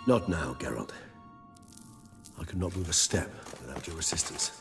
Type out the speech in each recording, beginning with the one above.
Not now, Geralt. I could not move a step without your assistance.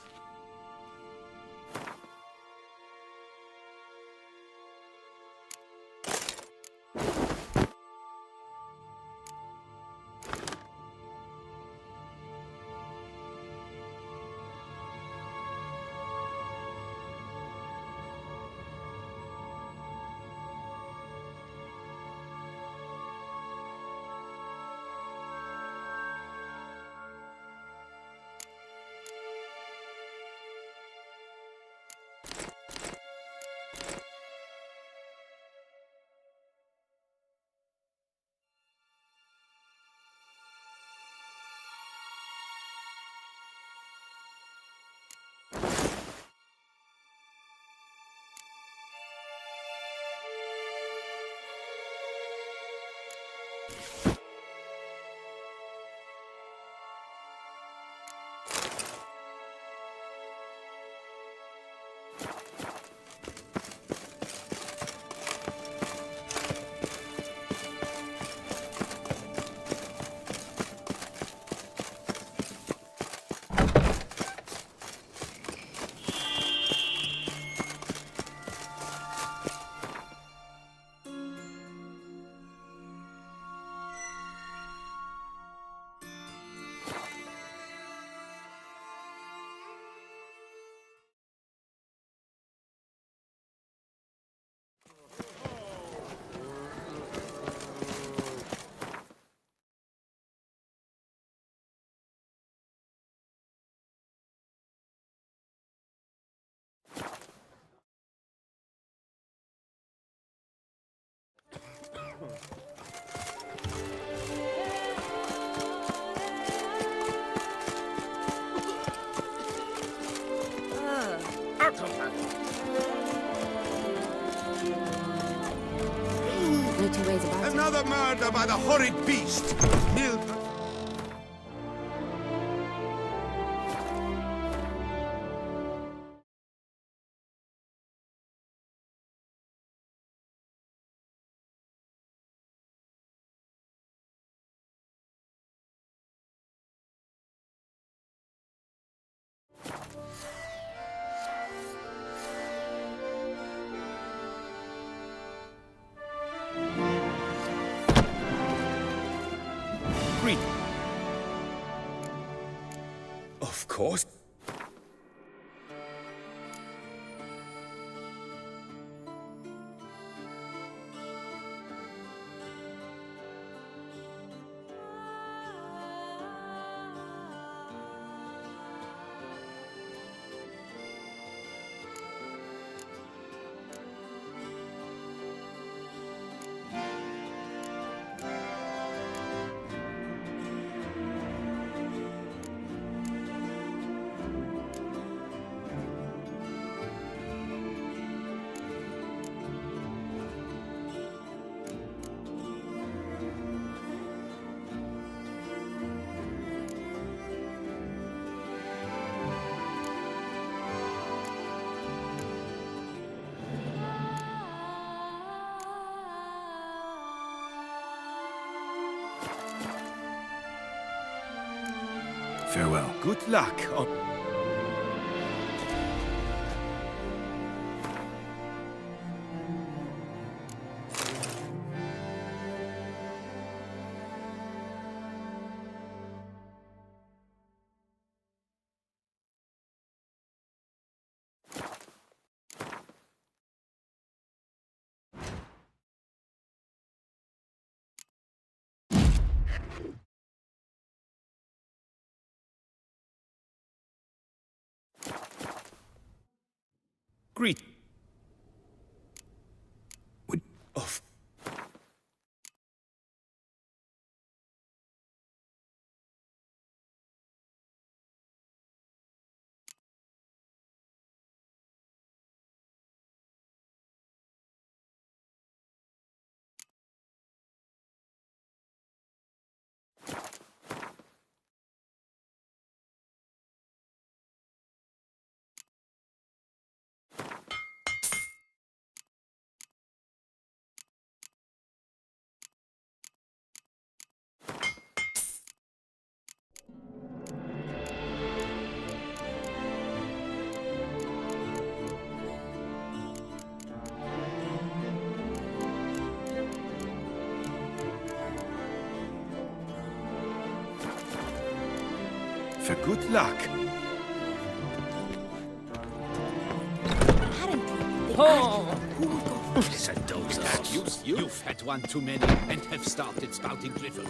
Out of that! No two ways about it. Another murder by the horrid beast! Green. Of course. Farewell. Good luck. Greet. Of For good luck. Apparently, they Oh. argue who will go first. Listen, those You've had one too many and have started spouting drivel.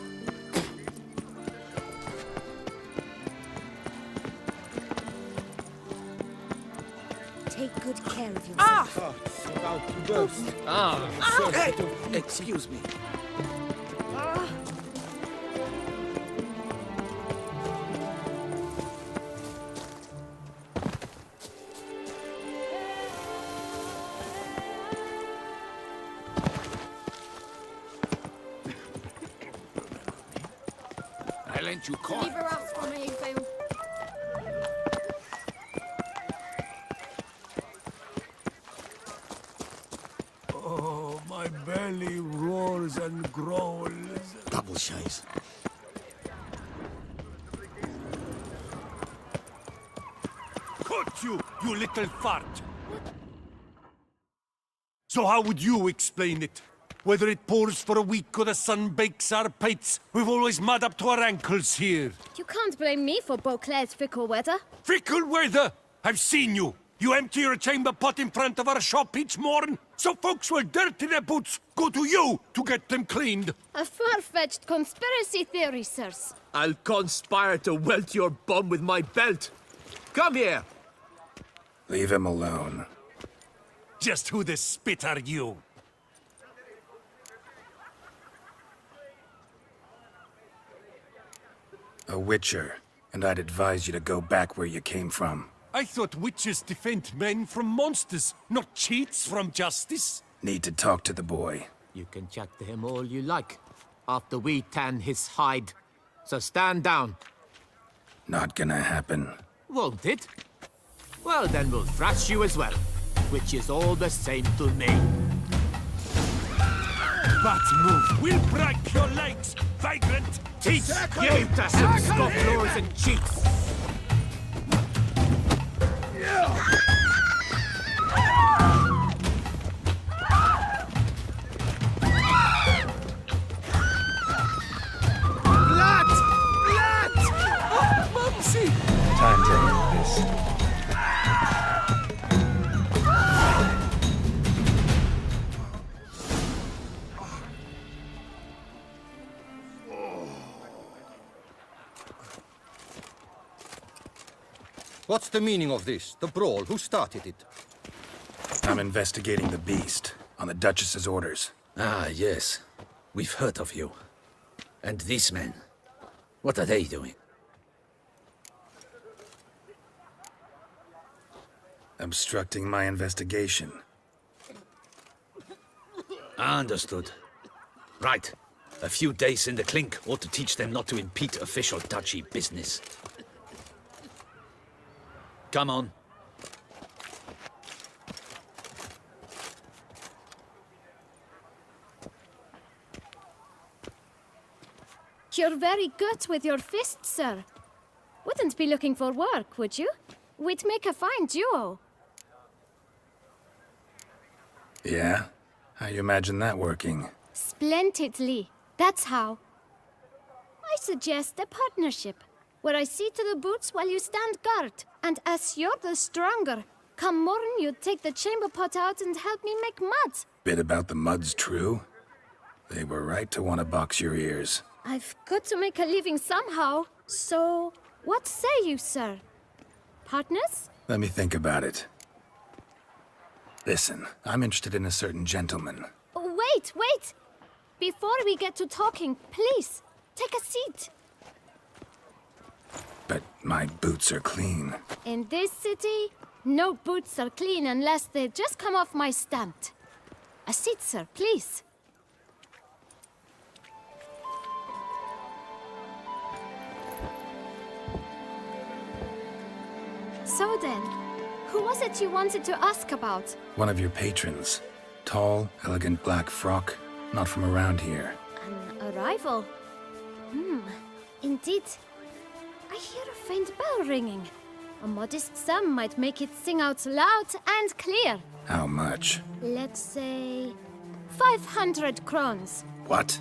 Take good care of yourself. About to burst. Hey, excuse me. I lent you coin. Leave her out for me, Phil. Oh, my belly roars and growls. Double shies. Caught you, you little fart! So how would you explain it? Whether it pours for a week or the sun bakes our pates, we've always mud up to our ankles here. You can't blame me for Beauclair's fickle weather. Fickle weather! I've seen you! You empty your chamber pot in front of our shop each morn, so folks will dirty their boots, go to you to get them cleaned. A far-fetched conspiracy theory, sirs. I'll conspire to welt your bum with my belt. Come here. Leave him alone. Just who the spit are you? A witcher, and I'd advise you to go back where you came from. I thought witches defend men from monsters, not cheats from justice. Need to talk to the boy. You can chat to him all you like, after we tan his hide. So stand down. Not gonna happen. Won't it? Well, then we'll thrash you as well, which is all the same to me. That move will break your legs, vagrant! Teach you to have scofflaws and cheats! Blood! Blood! Oh, Mumsy! Time to end this. What's the meaning of this? The brawl? Who started it? I'm investigating the beast, on the Duchess's orders. Ah, yes. We've heard of you. And these men, what are they doing? Obstructing my investigation. Understood. Right. A few days in the clink ought to teach them not to impede official duchy business. Come on. You're very good with your fists, sir. Wouldn't be looking for work, would you? We'd make a fine duo. Yeah? How you imagine that working? Splendidly. That's how. I suggest a partnership, where I see to the boots while you stand guard. And as you're the stronger, come morn you take the chamber pot out and help me make mud. Bit about the mud's true? They were right to want to box your ears. I've got to make a living somehow. So, what say you, sir? Partners? Let me think about it. Listen, I'm interested in a certain gentleman. Oh, wait! Before we get to talking, please, take a seat. But my boots are clean. In this city, no boots are clean unless they just come off my stamp. A seat, sir, please. So then, who was it you wanted to ask about? One of your patrons. Tall, elegant black frock. Not from around here. An arrival? Indeed. I hear a faint bell ringing. A modest sum might make it sing out loud and clear. How much? Let's say 500 crowns. What?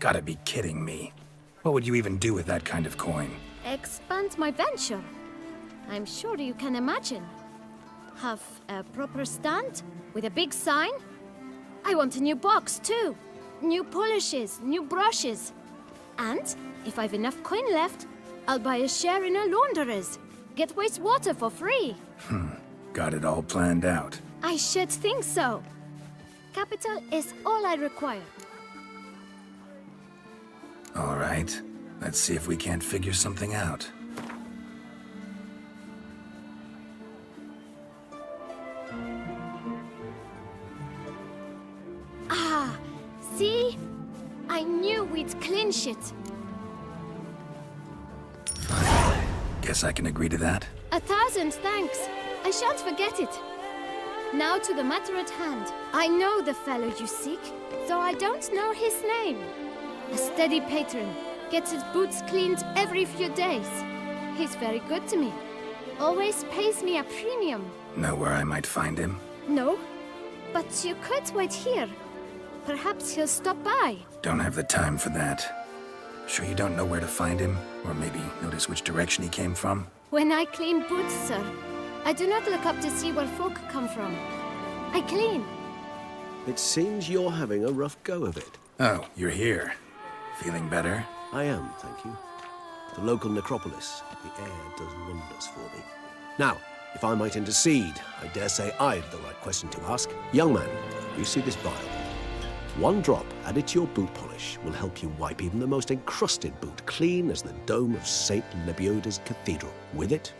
Gotta be kidding me. What would you even do with that kind of coin? Expand expand my venture. I'm sure you can imagine. Have a proper stand with a big sign. I want a new box too. New polishes, new brushes. And if I've enough coin left, I'll buy a share in a launderer's. Get wastewater for free. Got it all planned out. I should think so. Capital is all I require. All right. Let's see if we can't figure something out. Ah, see? I knew we'd clinch it. Guess I can agree to that. 1,000 thanks. I shan't forget it. Now to the matter at hand. I know the fellow you seek, though I don't know his name. A steady patron, gets his boots cleaned every few days. He's very good to me. Always pays me a premium. Know where I might find him? No, but you could wait here. Perhaps he'll stop by. Don't have the time for that. Sure you don't know where to find him? Or maybe notice which direction he came from? When I clean boots, sir, I do not look up to see where folk come from. I clean. It seems you're having a rough go of it. Oh, you're here. Feeling better? I am, thank you. The local necropolis. The air does wonders for me. Now, if I might intercede, I dare say I've the right question to ask. Young man, you see this vial? One drop added to your boot polish will help you wipe even the most encrusted boot clean as the dome of St. Lebioda's cathedral. With it,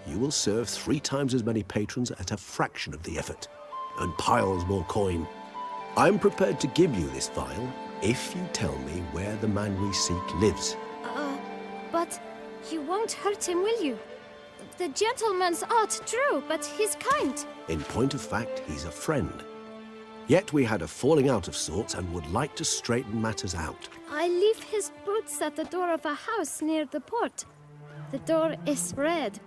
you will serve 3 times as many patrons at a fraction of the effort, and piles more coin. I'm prepared to give you this vial if you tell me where the man we seek lives. But you won't hurt him, will you? The gentleman's art, true, but he's kind. In point of fact, he's a friend. Yet we had a falling out of sorts and would like to straighten matters out. I leave his boots at the door of a house near the port. The door is red,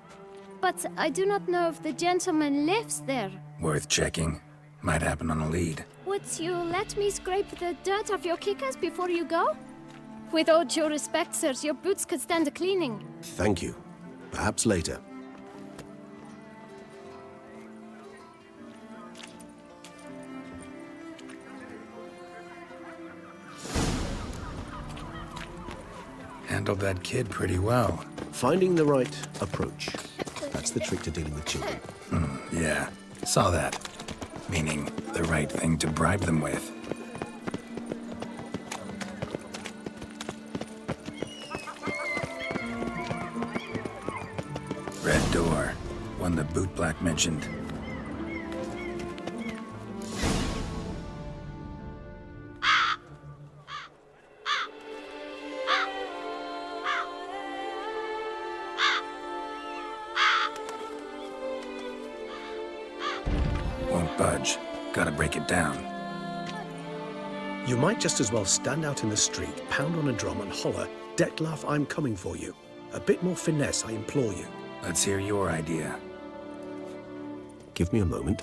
but I do not know if the gentleman lives there. Worth checking. Might happen on a lead. Would you let me scrape the dirt off your kickers before you go? With all due respect, sirs, your boots could stand a cleaning. Thank you. Perhaps later. Handled that kid pretty well. Finding the right approach. That's the trick to dealing with children. Yeah, saw that. Meaning, the right thing to bribe them with. Red door. One the bootblack mentioned. Won't budge. Gotta break it down. You might just as well stand out in the street, pound on a drum and holler, "Detlef, I'm coming for you." A bit more finesse, I implore you. Let's hear your idea. Give me a moment.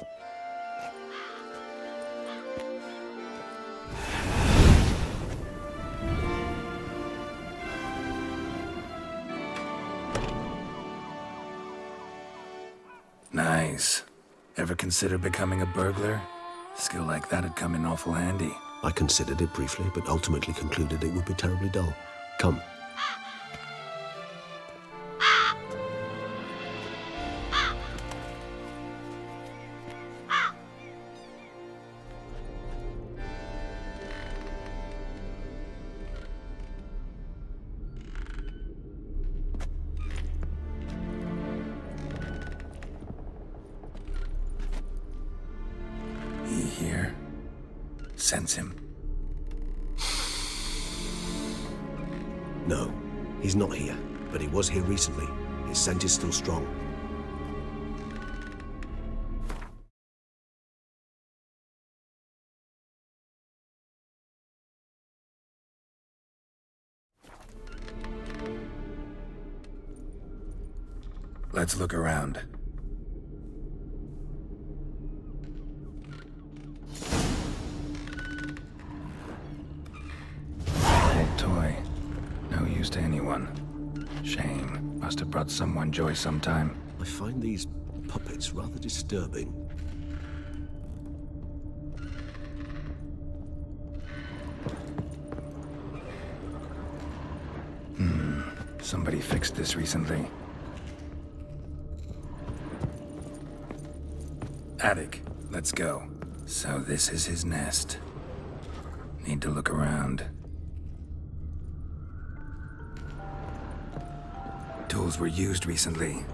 Nice. Ever consider becoming a burglar? Skill like that'd come in awful handy. I considered it briefly, but ultimately concluded it would be terribly dull. Come. He here? Sense him. No, he's not here, but he was here recently. His scent is still strong. Let's look around. Old toy. No use to anyone. Shame. Must have brought someone joy sometime. I find these puppets rather disturbing. Somebody fixed this recently. Attic, let's go. So this is his nest. Need to look around. Tools were used recently.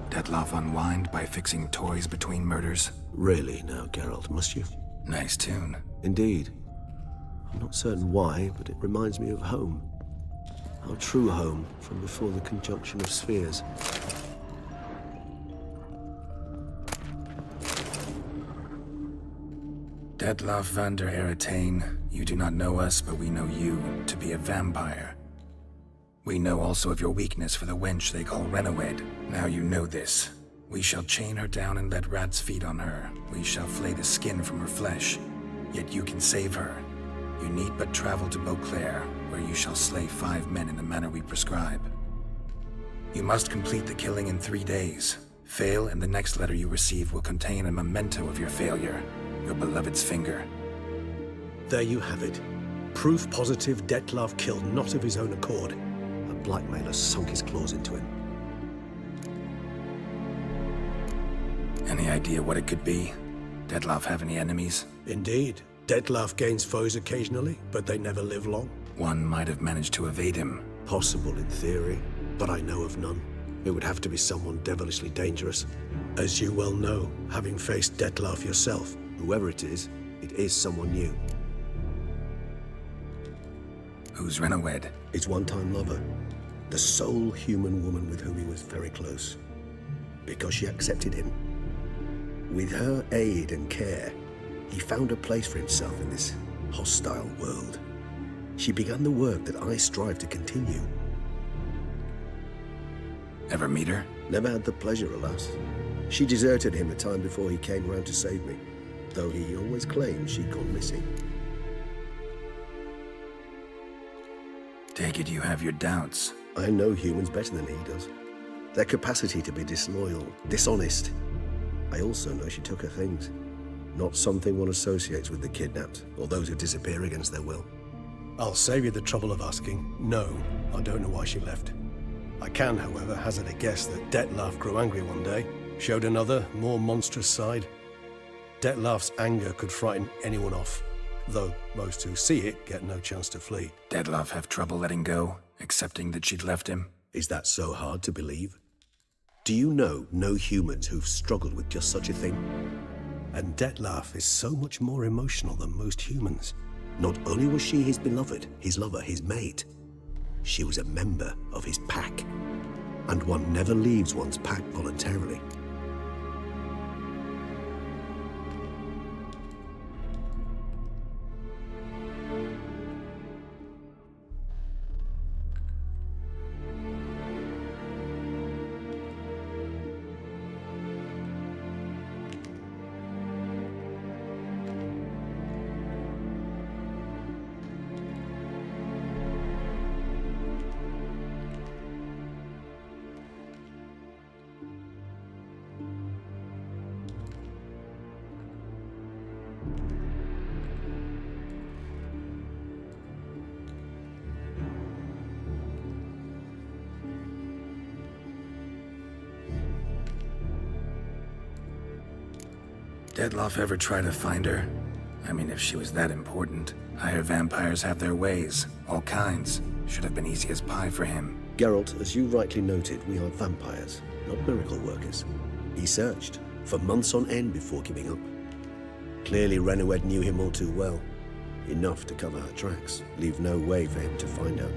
Detloff unwind by fixing toys between murders. Really now, Geralt, must you? Nice tune. Indeed. I'm not certain why, but it reminds me of home. Our true home from before the conjunction of spheres. Detloff van der Eretain, you do not know us, but we know you to be a vampire. We know also of your weakness for the wench they call Renawed. Now you know this. We shall chain her down and let rats feed on her. We shall flay the skin from her flesh. Yet you can save her. You need but travel to Beauclair, where you shall slay 5 men in the manner we prescribe. You must complete the killing in 3 days. Fail, and the next letter you receive will contain a memento of your failure. Your beloved's finger. There you have it. Proof positive Detlaff killed not of his own accord. A blackmailer sunk his claws into him. Any idea what it could be? Detloff have any enemies? Indeed. Detlaff gains foes occasionally, but they never live long. One might have managed to evade him. Possible in theory, but I know of none. It would have to be someone devilishly dangerous. As you well know, having faced Detlaff yourself. Whoever it is someone new. Who's Renawed? His one-time lover. The sole human woman with whom he was very close. Because she accepted him. With her aid and care, he found a place for himself in this hostile world. She began the work that I strive to continue. Ever meet her? Never had the pleasure, alas. She deserted him a time before he came round to save me, though he always claimed she'd gone missing. Take it you have your doubts. I know humans better than he does. Their capacity to be disloyal, dishonest. I also know she took her things. Not something one associates with the kidnapped, or those who disappear against their will. I'll save you the trouble of asking. No, I don't know why she left. I can, however, hazard a guess that Detlaff grew angry one day, showed another, more monstrous side. Detlaff's anger could frighten anyone off, though most who see it get no chance to flee. Detloff have trouble letting go, accepting that she'd left him? Is that so hard to believe? Do you know no humans who've struggled with just such a thing? And Detlaff is so much more emotional than most humans. Not only was she his beloved, his lover, his mate, she was a member of his pack. And one never leaves one's pack voluntarily. Detloff ever try to find her? I mean, if she was that important. Higher vampires have their ways, all kinds. Should have been easy as pie for him. Geralt, as you rightly noted, we are vampires, not miracle workers. He searched for months on end before giving up. Clearly Renawed knew him all too well. Enough to cover her tracks, leave no way for him to find out.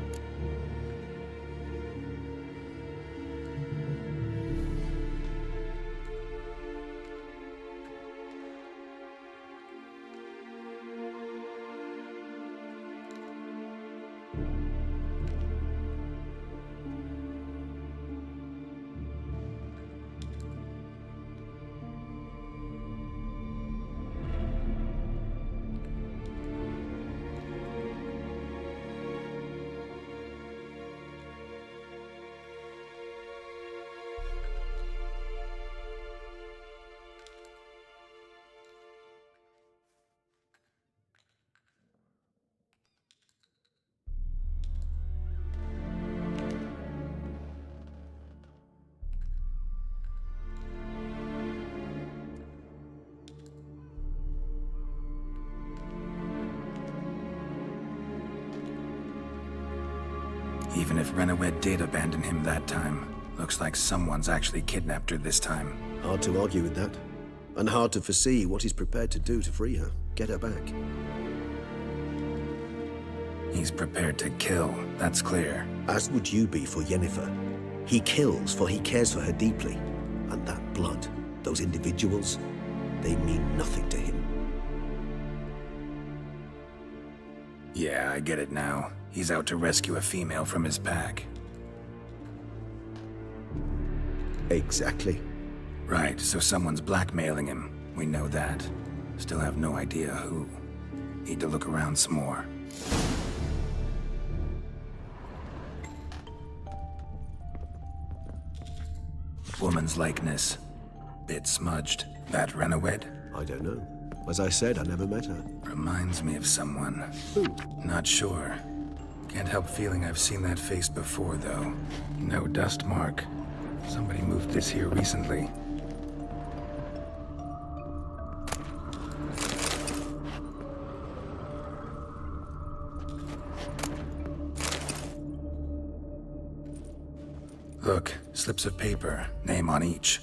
Even if Renowed did abandon him that time, looks like someone's actually kidnapped her this time. Hard to argue with that. And hard to foresee what he's prepared to do to free her, get her back. He's prepared to kill, that's clear. As would you be for Yennefer. He kills for he cares for her deeply. And that blood, those individuals, they mean nothing to him. Yeah, I get it now. He's out to rescue a female from his pack. Exactly. Right, so someone's blackmailing him. We know that. Still have no idea who. Need to look around some more. Woman's likeness. Bit smudged. That Renowed? I don't know. As I said, I never met her. Reminds me of someone. Who? Not sure. Can't help feeling I've seen that face before, though. No dust mark. Somebody moved this here recently. Look, slips of paper, name on each.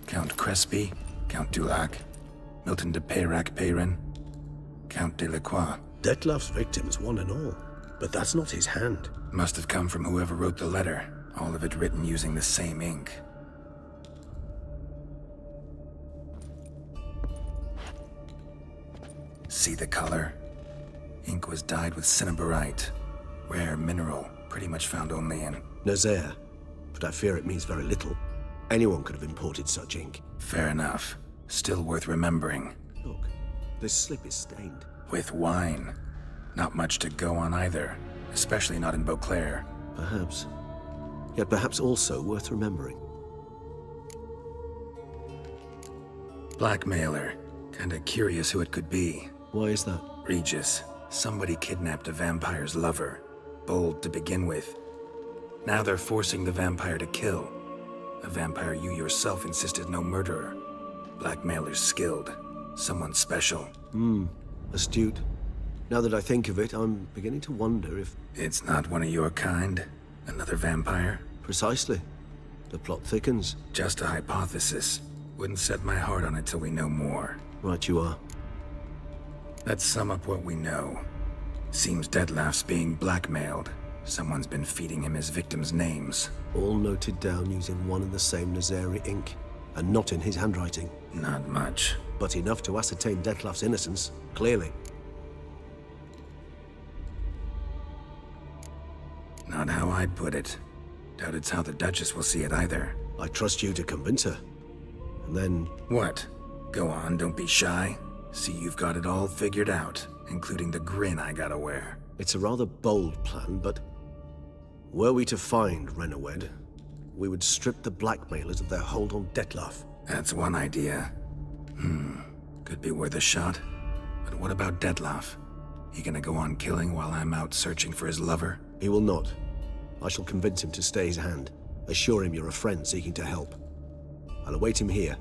Count Crespi, Count Dulac, Milton de Peyrac-Peyrin, Count Delacroix. Detlef's victims, one and all. But that's not his hand. Must have come from whoever wrote the letter, all of it written using the same ink. See the color? Ink was dyed with cinnabarite, rare mineral, pretty much found only in... Nazaire. But I fear it means very little. Anyone could have imported such ink. Fair enough. Still worth remembering. Look, this slip is stained. With wine. Not much to go on either, especially not in Beauclair. Perhaps. Yet perhaps also worth remembering. Blackmailer. Kinda curious who it could be. Why is that? Regis. Somebody kidnapped a vampire's lover. Bold to begin with. Now they're forcing the vampire to kill. A vampire you yourself insisted no murderer. Blackmailer's skilled. Someone special. Astute. Now that I think of it, I'm beginning to wonder if... It's not one of your kind? Another vampire? Precisely. The plot thickens. Just a hypothesis. Wouldn't set my heart on it till we know more. Right you are. Let's sum up what we know. Seems Detlef's being blackmailed. Someone's been feeding him his victims' names. All noted down using one and the same Nazari ink. And not in his handwriting. Not much. But enough to ascertain Detlef's innocence, clearly. Not how I'd put it. Doubt it's how the Duchess will see it either. I trust you to convince her. And then... What? Go on, don't be shy. See you've got it all figured out, including the grin I gotta wear. It's a rather bold plan, but... Were we to find Renowed, we would strip the blackmailers of their hold on Detlef. That's one idea. Could be worth a shot. But what about Detlef? He gonna go on killing while I'm out searching for his lover? He will not. I shall convince him to stay his hand. Assure him you're a friend seeking to help. I'll await him here.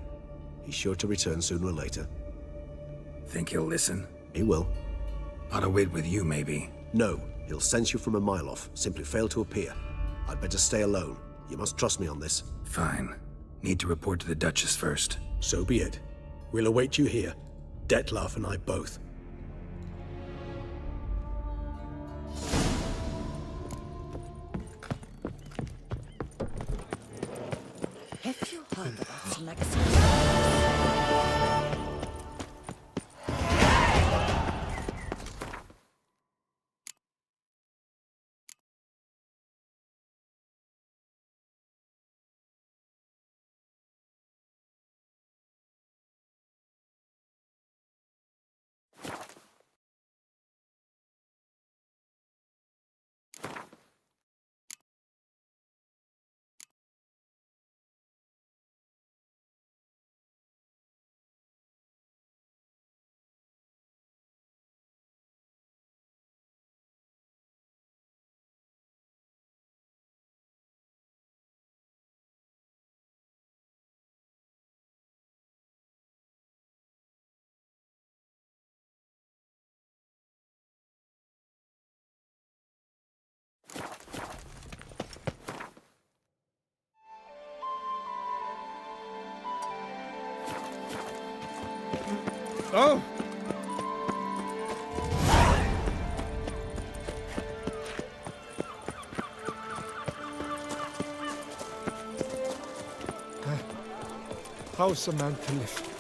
He's sure to return sooner or later. Think he'll listen? He will. Ought to wait with you, maybe. No, he'll sense you from a mile off. Simply fail to appear. I'd better stay alone. You must trust me on this. Fine. Need to report to the Duchess first. So be it. We'll await you here. Detlef and I both. Have you heard about the magazine? Oh! How's a man to live?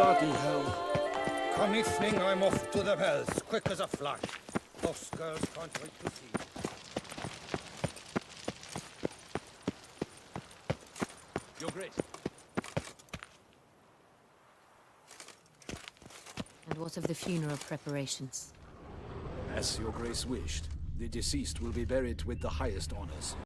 Bloody hell. Come evening, I'm off to the bells, quick as a flash. Those girls can't wait to see. Your Grace. And what of the funeral preparations? As your grace wished, the deceased will be buried with the highest honors.